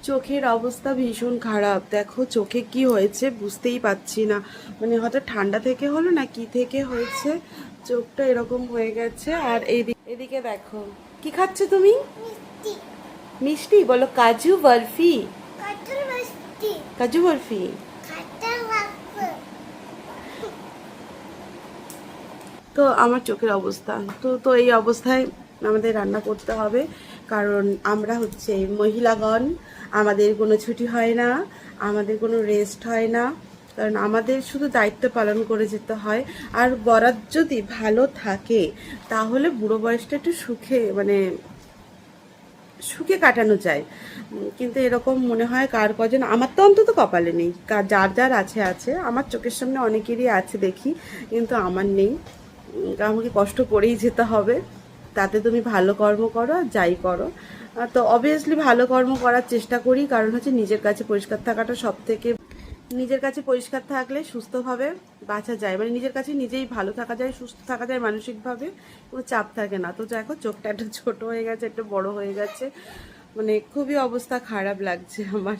চোখের অবস্থা ভীষণ খারাপ। দেখো চোখে কি হয়েছে বুঝতেই পারছি না, মানে হয়তো ঠান্ডা থেকে হলো না কি থেকে হয়েছে, চোখটা এরকম হয়ে গেছে। আর এদিকে দেখো, কি খাচ্ছ তুমি? মিষ্টি। মিষ্টি? বলো কাজু বরফি। কাঁঠাল মিষ্টি। কাজু বরফি। কাঁঠাল লাগবে। তো আমার চোখের অবস্থা তো তো এই অবস্থায় আমাদের রান্না করতে হবে, কারণ আমরা হচ্ছে মহিলাগণ, আমাদের কোনো ছুটি হয় না, আমাদের কোনো রেস্ট হয় না, কারণ আমাদের শুধু দায়িত্ব পালন করে যেতে হয়। আর বরাত যদি ভালো থাকে তাহলে বুড়ো বয়সটা একটু সুখে, মানে সুখে কাটানো যায়। কিন্তু এরকম মনে হয় কার কজন, আমার তো অন্তত কপালে নেই, যার যার আছে আছে, আমার চোখের সামনে অনেকেরই আছে দেখি, কিন্তু আমার নেই। আমাকে কষ্ট করেই যেতে হবে, তাতে তুমি ভালো কর্ম করো আর যাই করো। তো অবভিয়াসলি ভালো কর্ম করার চেষ্টা করি, কারণ হচ্ছে নিজের কাছে পরিষ্কার থাকাটা সব থেকে, নিজের কাছে পরিষ্কার থাকলে সুস্থভাবে বাঁচা যায়, মানে নিজের কাছে নিজেই ভালো থাকা যায়, সুস্থ থাকা যায় মানসিকভাবে, কোনো চাপ থাকে না। তো দেখো চোখটা একটু ছোট হয়ে গেছে, একটু বড় হয়ে গেছে, মানে খুবই অবস্থা খারাপ লাগছে আমার।